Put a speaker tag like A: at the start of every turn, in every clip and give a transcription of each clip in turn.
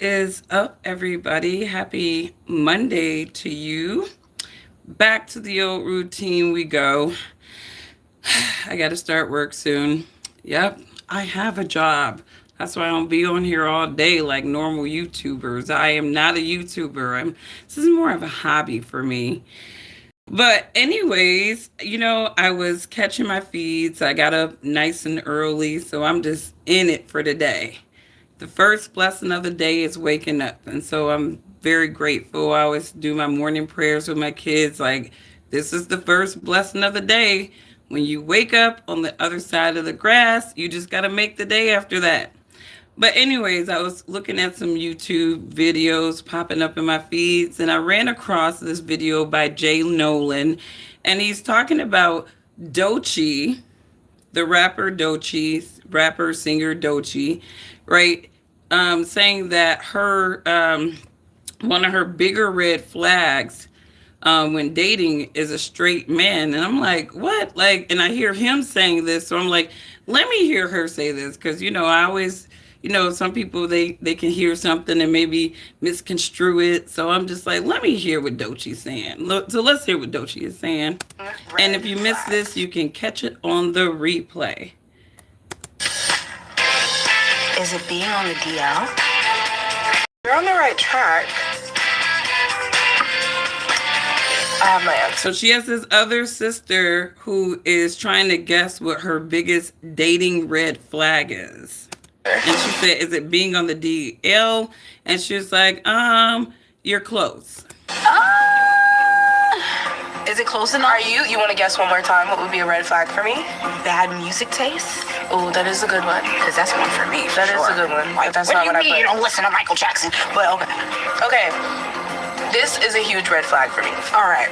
A: Is up, everybody? Happy Monday to you. Back to the old routine we go. I got to start work soon. Yep, I have a job. That's why I don't be on here all day like normal YouTubers. I am not a YouTuber. This is more of a hobby for me. But anyways, I was catching my feeds. I got up nice and early, so I'm just in it for the day. The first blessing of the day is waking up. And so I'm very grateful. I always do my morning prayers with my kids. Like, this is the first blessing of the day. When you wake up on the other side of the grass, you just got to make the day after that. But, anyways, I was looking at some YouTube videos popping up in my feeds, and I ran across this video by Jay Nolan, and he's talking about Doechii, the rapper Doechii, rapper singer Doechii, right? Saying that her one of her bigger red flags when dating is a straight man, and I'm like, what? Like, and I hear him saying this, so I'm like, let me hear her say this, because I always. Some people they can hear something and maybe misconstrue it. So I'm just like, let me hear what Doechii's saying. Look, so let's hear what Doechii is saying. And if you missed this, you can catch it on the replay.
B: Is it being on the DL? You're on the right track. I have my answer.
A: So she has this other sister who is trying to guess what her biggest dating red flag is. And she said, is it being on the DL? And she was like, you're close.
B: Is it close enough? You want to guess one more time what would be a red flag for me? Bad music taste? Oh, that is a good one. Because that's one for me. That is a good one. But that's not what I put. You don't listen to Michael Jackson. But okay. Okay. This is a huge red flag for me. All right.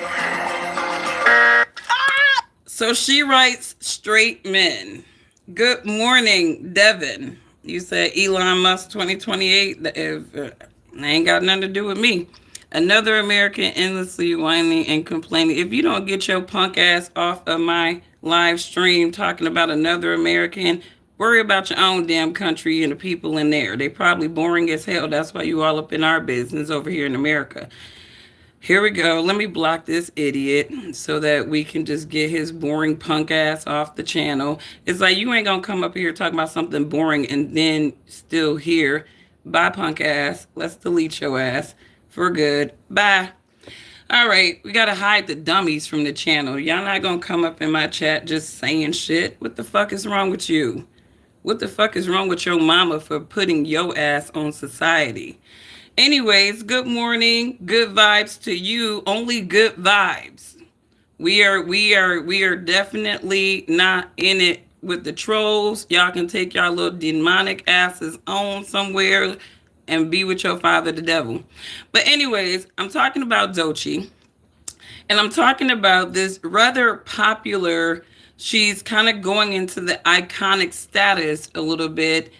A: So she writes straight men. Good morning, Devin. You said Elon Musk 2028. I ain't got nothing to do with me. Another American endlessly whining and complaining. If you don't get your punk ass off of my live stream talking about another American, worry about your own damn country and the people in there. They probably boring as hell. That's why you all up in our business over here in America. Here we go. Let me block this idiot so that we can just get his boring punk ass off the channel. It's like you ain't gonna come up here talking about something boring and then still here. Bye, punk ass. Let's delete your ass for good. Bye. All right, we gotta hide the dummies from the channel. Y'all not gonna come up in my chat just saying shit. What the fuck is wrong with you? What the fuck is wrong with your mama for putting your ass on society? Anyways, good morning, good vibes to you. Only good vibes. We are definitely not in it with the trolls. Y'all can take y'all little demonic asses on somewhere and be with your father, the devil. But anyways, I'm talking about Doechii, and I'm talking about this rather popular. She's kind of going into the iconic status a little bit.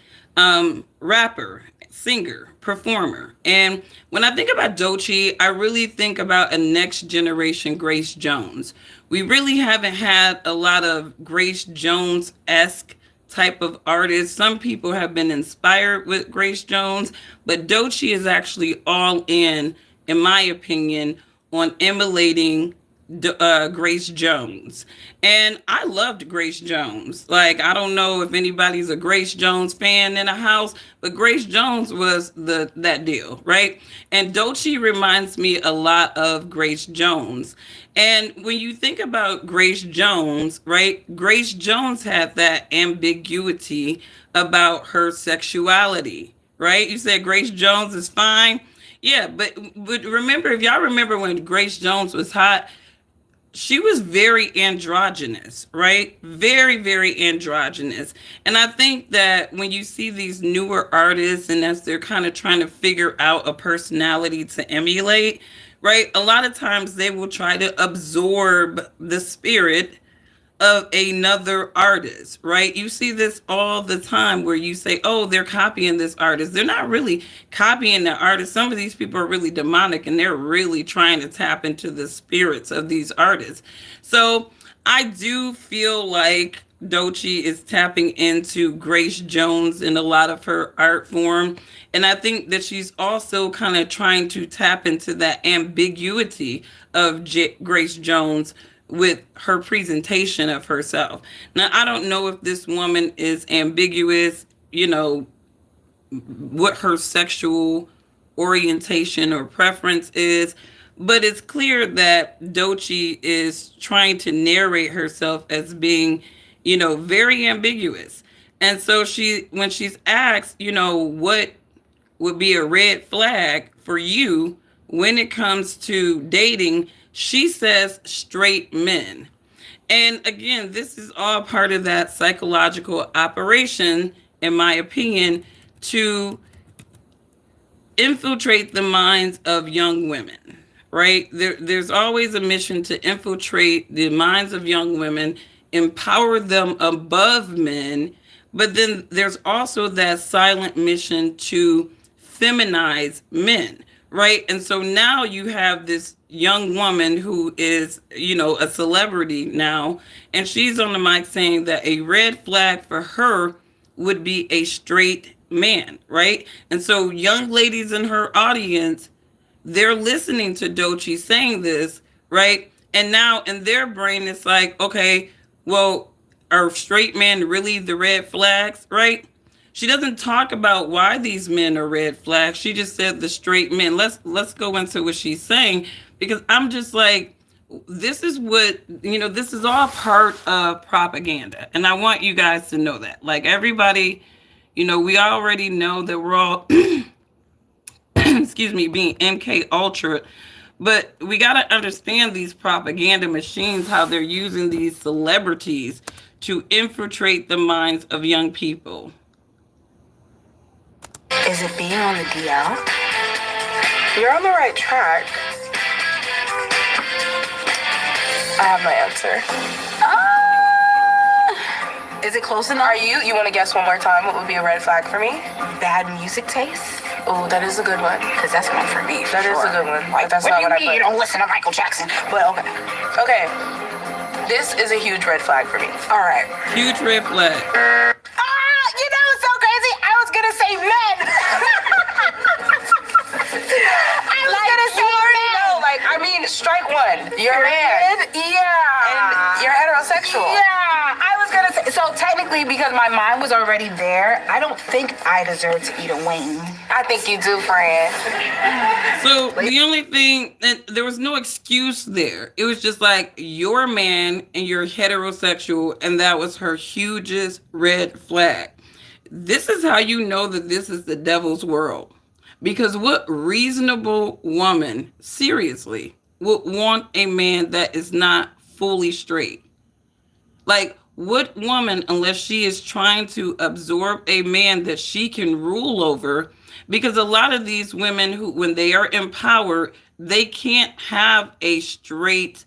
A: Rapper, singer, performer. And when I think about Doechii, I really think about a next generation Grace Jones. We really haven't had a lot of Grace Jones-esque type of artists. Some people have been inspired with Grace Jones, but Doechii is actually all in my opinion, on emulating Grace Jones. And I loved Grace Jones. Like, I don't know if anybody's a Grace Jones fan in the house, but Grace Jones was that deal, right? And Doechii reminds me a lot of Grace Jones. And when you think about Grace Jones, right? Grace Jones had that ambiguity about her sexuality, right? You said Grace Jones is fine. Yeah, but remember, if y'all remember when Grace Jones was hot, she was very androgynous, right? Very, very androgynous. And I think that when you see these newer artists and as they're kind of trying to figure out a personality to emulate, right? A lot of times they will try to absorb the spirit of another artist, right? You see this all the time where you say, oh, they're copying this artist. They're not really copying the artist. Some of these people are really demonic and they're really trying to tap into the spirits of these artists. So I do feel like Doechii is tapping into Grace Jones in a lot of her art form. And I think that she's also kind of trying to tap into that ambiguity of Grace Jones with her presentation of herself. Now, I don't know if this woman is ambiguous, what her sexual orientation or preference is, but it's clear that Doechii is trying to narrate herself as being, very ambiguous. And so when she's asked, what would be a red flag for you when it comes to dating, she says straight men. And again, this is all part of that psychological operation, in my opinion, to infiltrate the minds of young women, right? There's always a mission to infiltrate the minds of young women, empower them above men, but then there's also that silent mission to feminize men, right? And so now you have this young woman who is, a celebrity now, and she's on the mic saying that a red flag for her would be a straight man, right? And so young ladies in her audience, they're listening to Doechii saying this, right? And now in their brain, it's like, okay, well, are straight men really the red flags, right? She doesn't talk about why these men are red flags. She just said the straight men. Let's go into what she's saying, because I'm just like, this is what, this is all part of propaganda. And I want you guys to know that. Like, everybody, we already know that we're all excuse me, being MK Ultra, but we got to understand these propaganda machines, how they're using these celebrities to infiltrate the minds of young people.
B: Is it being on the DL? You're on the right track. I have my answer. Is it close enough? You want to guess one more time what would be a red flag for me? Bad music taste? Oh, that is a good one. Because that's one for me. That is a good one. Like, that's not what I put. You don't listen to Michael Jackson. But okay. Okay. This is a huge red flag for me. All right.
A: Huge red flag.
B: It's so crazy. I was going to say men. I was going to say men. No, strike one. You're a man. Yeah. And you're heterosexual. Yeah. I was going to say, so technically, because my mind was already there, I don't think I deserve to eat a wing. I think you do, friend.
A: So the only thing, there was no excuse there. It was just like, you're a man and you're heterosexual, and that was her hugest red flag. This is how you know that this is the devil's world. Because what reasonable woman, seriously, would want a man that is not fully straight? Like, what woman, unless she is trying to absorb a man that she can rule over? Because a lot of these women who, when they are empowered, they can't have a straight,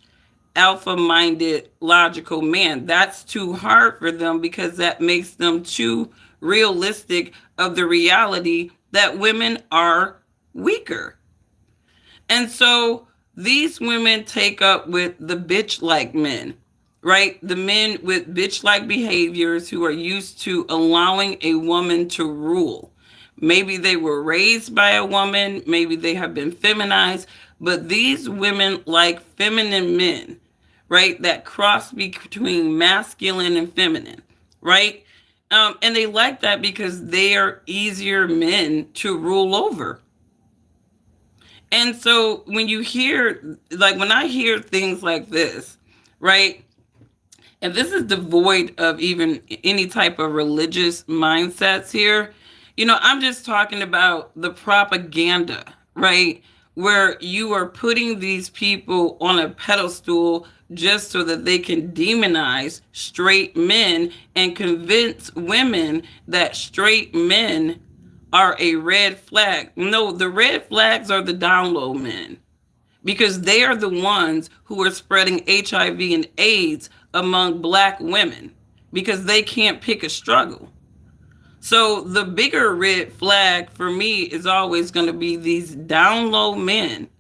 A: alpha-minded, logical man. That's too hard for them, because that makes them too realistic of the reality that women are weaker. And so these women take up with the bitch-like men, right? The men with bitch-like behaviors who are used to allowing a woman to rule. Maybe they were raised by a woman, maybe they have been feminized, but these women like feminine men, right? That cross between masculine and feminine, right? And they like that because they are easier men to rule over. And so when you hear, like when I hear things like this, right? And this is devoid of even any type of religious mindsets here. I'm just talking about the propaganda, right? Where you are putting these people on a pedestal just so that they can demonize straight men and convince women that straight men are a red flag. No, the red flags are the down low men, because they are the ones who are spreading HIV and AIDS among Black women, because they can't pick a struggle. So the bigger red flag for me is always going to be these down low men,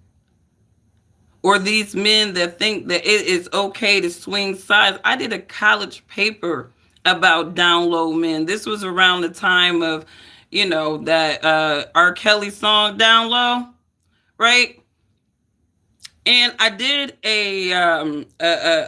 A: or these men that think that it is okay to swing sides. I did a college paper about down low men. This was around the time of, that R. Kelly song Down Low, right? And I did a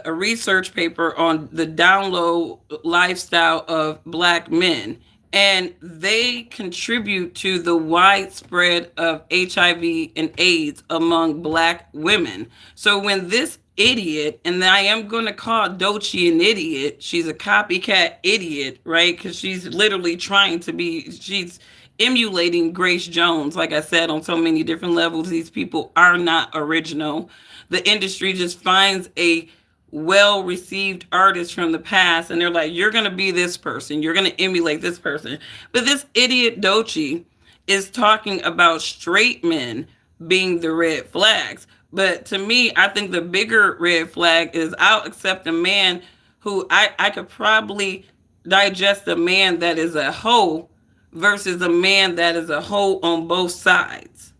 A: research paper on the down low lifestyle of black men, and they contribute to the widespread of HIV and AIDS among black women. So when this idiot, and I am going to call Doechii an idiot, she's a copycat idiot, right? Because she's literally she's emulating Grace Jones. Like I said, on so many different levels, these people are not original. The industry just finds a well received artist from the past and they're like, you're going to be this person, you're going to emulate this person. But this idiot Doechii is talking about straight men being the red flags. But to me, I think the bigger red flag is I'll accept a man who I could probably digest a man that is a hoe versus a man that is a hoe on both sides.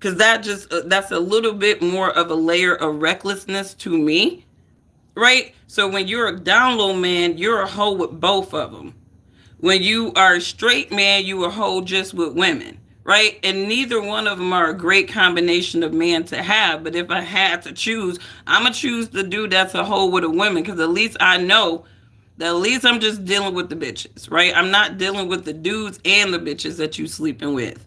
A: Because that's a little bit more of a layer of recklessness to me, right? So when you're a down low man, you're a hoe with both of them. When you are a straight man, you a hoe just with women, right? And neither one of them are a great combination of man to have. But if I had to choose, I'm going to choose the dude that's a hoe with a woman, because at least I know that at least I'm just dealing with the bitches, right? I'm not dealing with the dudes and the bitches that you sleeping with.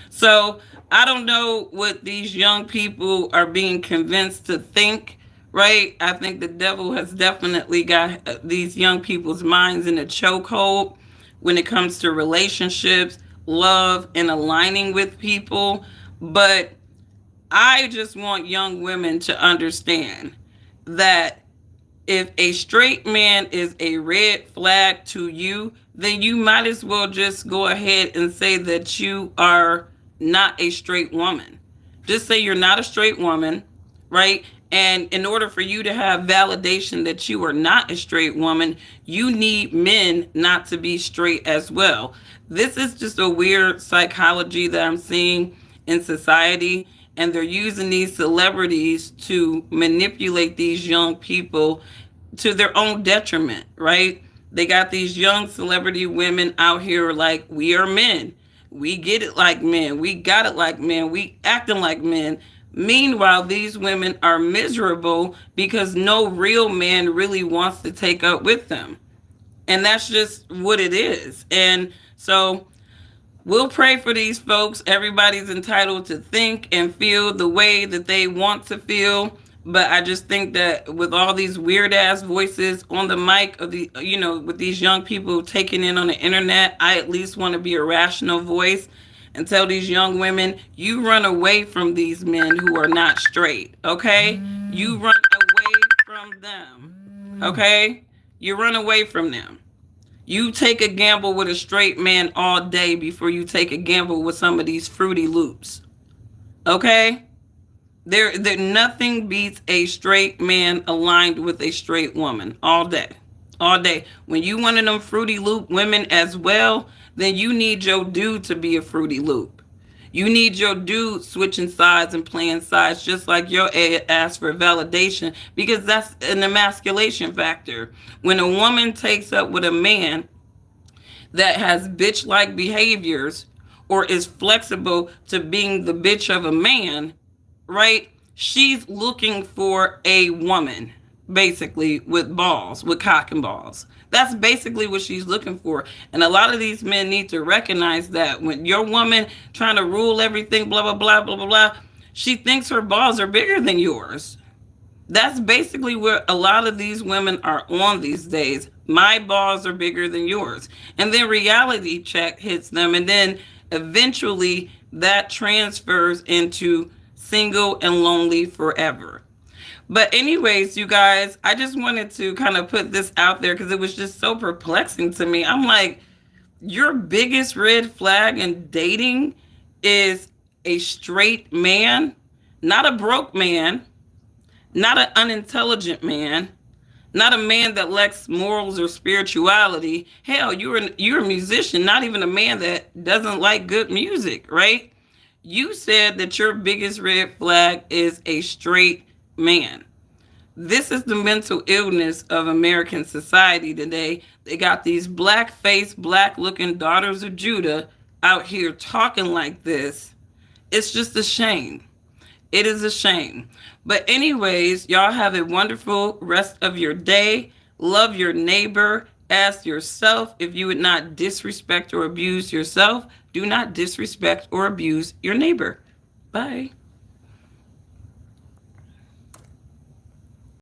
A: So I don't know what these young people are being convinced to think, right? I think the devil has definitely got these young people's minds in a chokehold when it comes to relationships, love, and aligning with people. But I just want young women to understand that if a straight man is a red flag to you, then you might as well just go ahead and say that you are not a straight woman. Just say you're not a straight woman, right? And in order for you to have validation that you are not a straight woman, you need men not to be straight as well. This is just a weird psychology that I'm seeing in society. And they're using these celebrities to manipulate these young people to their own detriment, right? They got these young celebrity women out here like, we are men. We get it like men. We got it like men. We acting like men. Meanwhile, these women are miserable because no real man really wants to take up with them. And that's just what it is. And so we'll pray for these folks. Everybody's entitled to think and feel the way that they want to feel. But I just think that with all these weird ass voices on the mic of the, with these young people taking in on the internet, I at least want to be a rational voice and tell these young women, you run away from these men who are not straight. Okay. You run away from them. Okay. You run away from them. You take a gamble with a straight man all day before you take a gamble with some of these Fruity Loops. Okay? There nothing beats a straight man aligned with a straight woman all day. All day. When you one of them Fruity Loop women as well, then you need your dude to be a Fruity Loop. You need your dude switching sides and playing sides just like your ass for validation, because that's an emasculation factor. When a woman takes up with a man that has bitch-like behaviors or is flexible to being the bitch of a man, right? She's looking for a woman, basically, with balls, with cock and balls. That's basically what she's looking for. And a lot of these men need to recognize that when your woman trying to rule everything, blah, blah, blah, blah, blah, blah, she thinks her balls are bigger than yours. That's basically where a lot of these women are on these days. My balls are bigger than yours. And then reality check hits them. And then eventually that transfers into single and lonely forever. But anyways, you guys, I just wanted to kind of put this out there because it was just so perplexing to me. I'm like, your biggest red flag in dating is a straight man, not a broke man, not an unintelligent man, not a man that lacks morals or spirituality. Hell, you're a musician, not even a man that doesn't like good music, right? You said that your biggest red flag is a straight man. This is the mental illness of American society today. They got these black faced, black looking daughters of Judah out here talking like this. It's just a shame. It is a shame. But, anyways, y'all have a wonderful rest of your day. Love your neighbor. Ask yourself if you would not disrespect or abuse yourself. Do not disrespect or abuse your neighbor. Bye.